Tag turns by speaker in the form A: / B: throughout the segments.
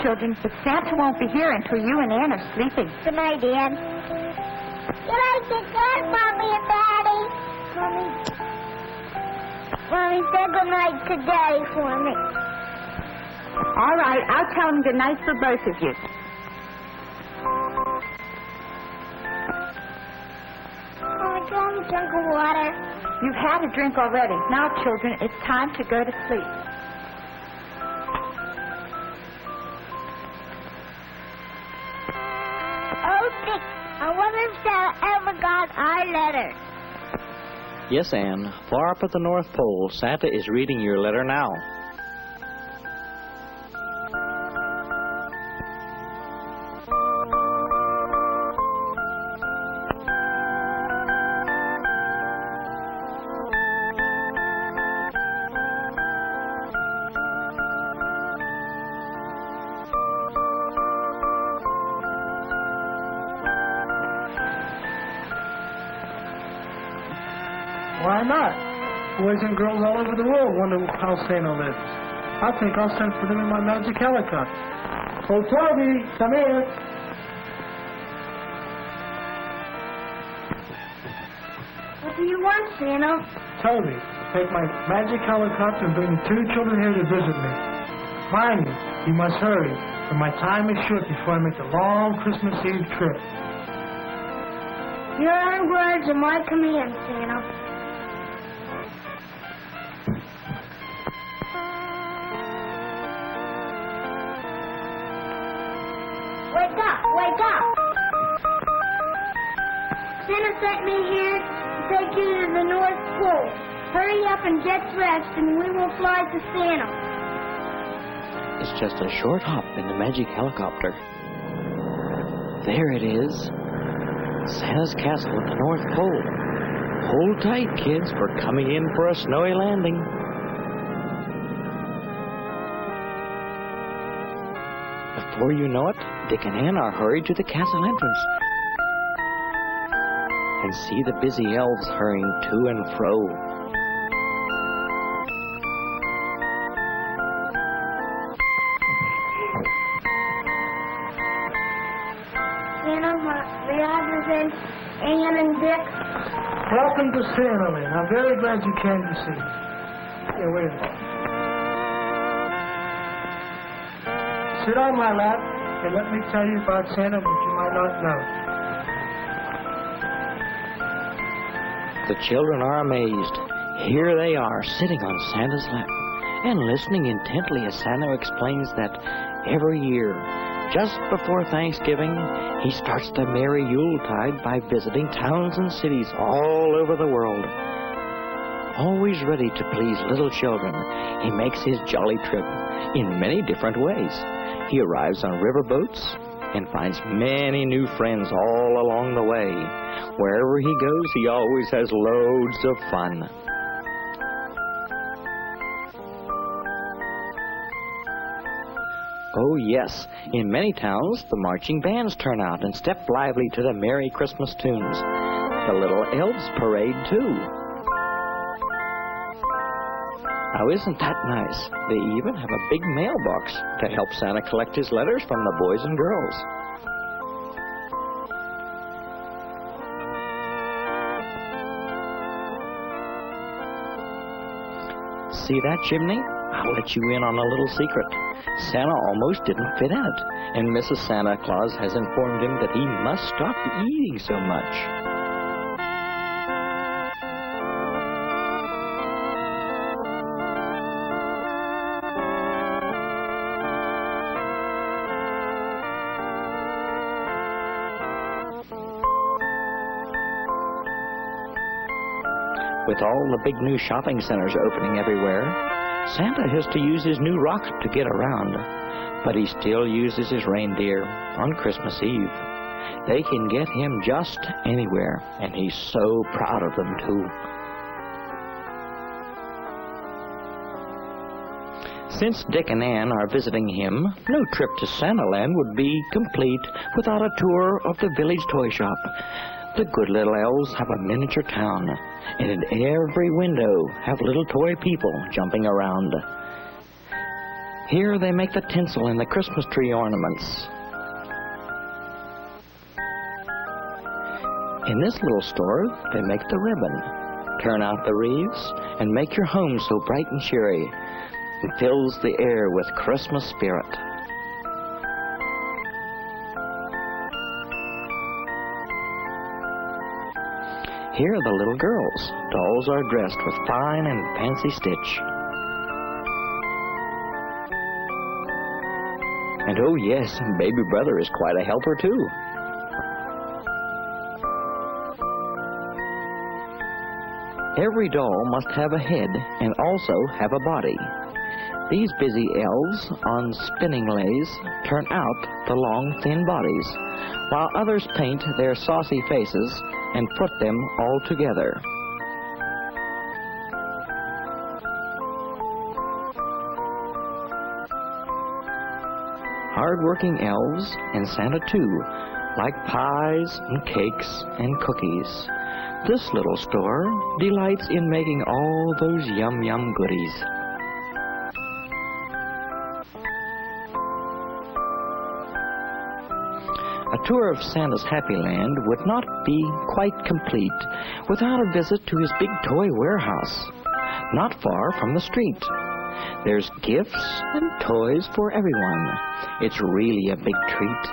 A: children, but Santa won't be here until you and Ann are sleeping.
B: Good night, Ann. Good night, good night, Mommy and Daddy. Mommy, say good night to Daddy for me.
A: All right, I'll tell him good night for both of you.
B: Mommy, can I have a drink of water?
A: You've had a drink already. Now, children, it's time to go to sleep.
B: Oh, Dick, I wonder if Santa ever got our letter.
C: Yes, Ann. Far up at the North Pole, Santa is reading your letter now.
D: Why not? Boys and girls all over the world wonder how Santa lives. I think I'll send for them in my magic helicopter. Oh, Toby, come here.
B: What do you want, Santa?
D: Toby, take my magic helicopter and bring the 2 children here to visit me. Mind you must hurry, for my time is short before I make a long Christmas Eve trip.
B: Your words are my command, Santa. Wake up! Santa sent me here to take you to the North Pole. Hurry up and get dressed and we will fly to Santa.
C: It's just a short hop in the magic helicopter. There it is. Santa's castle at the North Pole. Hold tight, kids. We're coming in for a snowy landing. Before you know it, Dick and Ann are hurried to the castle entrance and see the busy elves hurrying to and fro.
B: Santa, the others Ann and Dick.
D: Welcome to Santaland. I'm very glad you came to see me. Here, wait a minute. Sit on my lap and let me tell you about Santa what you might not know.
C: The children are amazed. Here they are, sitting on Santa's lap and listening intently as Santa explains that every year, just before Thanksgiving, he starts the merry Yuletide by visiting towns and cities all over the world. Always ready to please little children, he makes his jolly trip in many different ways. He arrives on riverboats and finds many new friends all along the way. Wherever he goes, he always has loads of fun. Oh, yes, in many towns, the marching bands turn out and step lively to the Merry Christmas tunes. The little elves parade, too. Now, isn't that nice? They even have a big mailbox to help Santa collect his letters from the boys and girls. See that chimney? I'll let you in on a little secret. Santa almost didn't fit in it, and Mrs. Santa Claus has informed him that he must stop eating so much. With all the big new shopping centers opening everywhere, Santa has to use his new rocket to get around, but he still uses his reindeer on Christmas Eve. They can get him just anywhere, and he's so proud of them, too. Since Dick and Ann are visiting him, no trip to Santaland would be complete without a tour of the village toy shop. The good little elves have a miniature town, and in every window have little toy people jumping around. Here they make the tinsel and the Christmas tree ornaments. In this little store, they make the ribbon, turn out the wreaths, and make your home so bright and cheery. It fills the air with Christmas spirit. Here are the little girls. Dolls are dressed with fine and fancy stitch. And oh yes, baby brother is quite a helper too. Every doll must have a head and also have a body. These busy elves on spinning lays turn out the long, thin bodies, while others paint their saucy faces and put them all together. Hard-working elves and Santa too like pies and cakes and cookies. This little store delights in making all those yum-yum goodies. A tour of Santa's Happy Land would not be quite complete without a visit to his big toy warehouse, not far from the street. There's gifts and toys for everyone. It's really a big treat.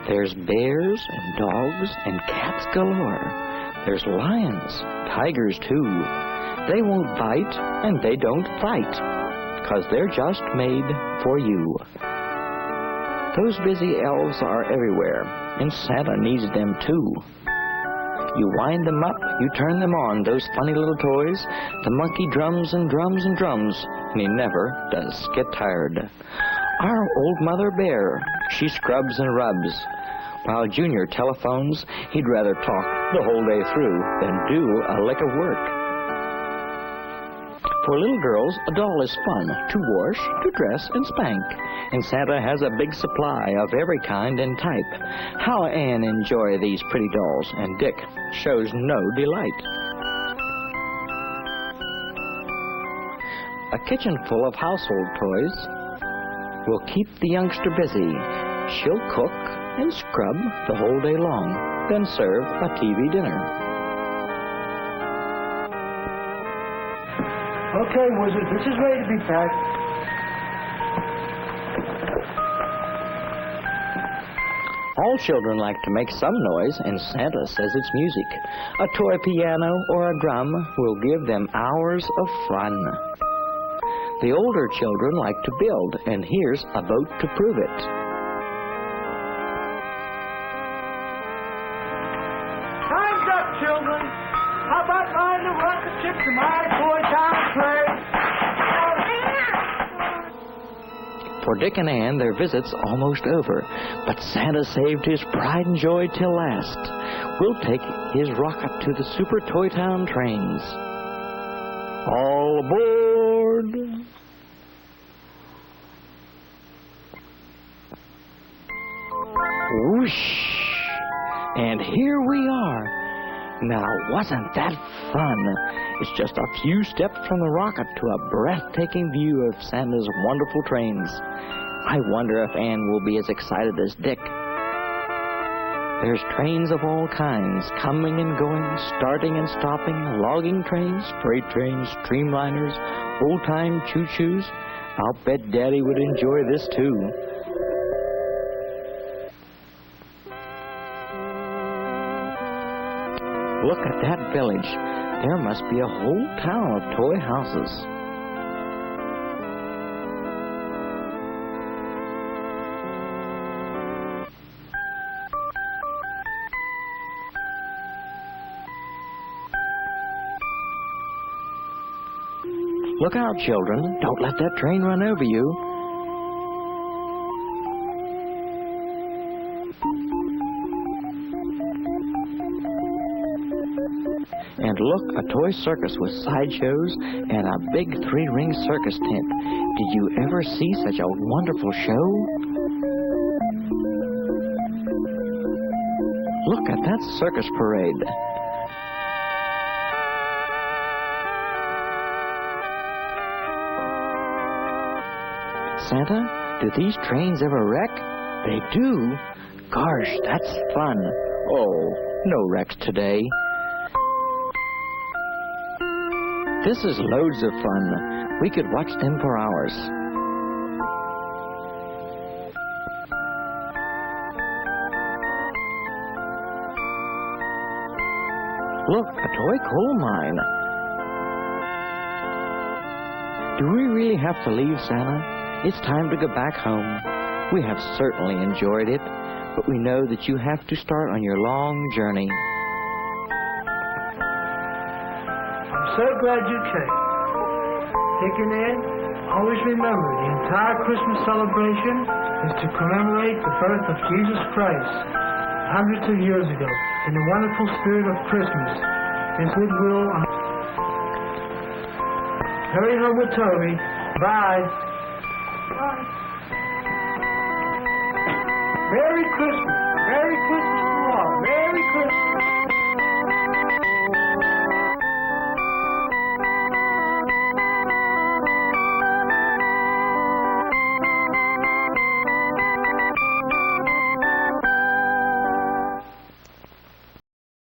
C: There's bears and dogs and cats galore. There's lions, tigers too. They won't bite and they don't fight, 'cause they're just made for you. Those busy elves are everywhere, and Santa needs them too. You wind them up, you turn them on, those funny little toys. The monkey drums and drums and drums, and he never does get tired. Our old Mother Bear, she scrubs and rubs. While Junior telephones, he'd rather talk the whole day through than do a lick of work. For little girls, a doll is fun to wash, to dress, and spank. And Santa has a big supply of every kind and type. How Anne enjoy these pretty dolls, and Dick shows no delight. A kitchen full of household toys will keep the youngster busy. She'll cook and scrub the whole day long, then serve a TV dinner.
D: Okay, Wizard, this is ready to be packed.
C: All children like to make some noise, and Santa says it's music. A toy piano or a drum will give them hours of fun. The older children like to build, and here's a boat to prove it.
D: Time's up, children. How about riding a rocket ship to my toy town play?
C: For Dick and Ann, their visit's almost over, but Santa saved his pride and joy till last. We'll take his rocket to the Super Toy Town trains. All aboard! Whoosh! And here we are. Now, wasn't that fun? It's just a few steps from the rocket to a breathtaking view of Santa's wonderful trains. I wonder if Anne will be as excited as Dick. There's trains of all kinds, coming and going, starting and stopping, logging trains, freight trains, streamliners, old-time choo-choos. I'll bet Daddy would enjoy this too. Look at that village. There must be a whole town of toy houses. Look out, children. Don't let that train run over you. And look, a toy circus with sideshows and a big three-ring circus tent. Did you ever see such a wonderful show? Look at that circus parade. Santa, do these trains ever wreck? They do? Gosh, that's fun. Oh, no wrecks today. This is loads of fun. We could watch them for hours. Look, a toy coal mine. Do we really have to leave, Santa? It's time to go back home. We have certainly enjoyed it, but we know that you have to start on your long journey.
D: I'm so glad you came. Taking in, always remember the entire Christmas celebration is to commemorate the birth of Jesus Christ hundreds of years ago in the wonderful spirit of Christmas and goodwill. Hurry home with Toby. Bye.
B: Bye.
D: Merry Christmas. Merry Christmas to all. Merry Christmas.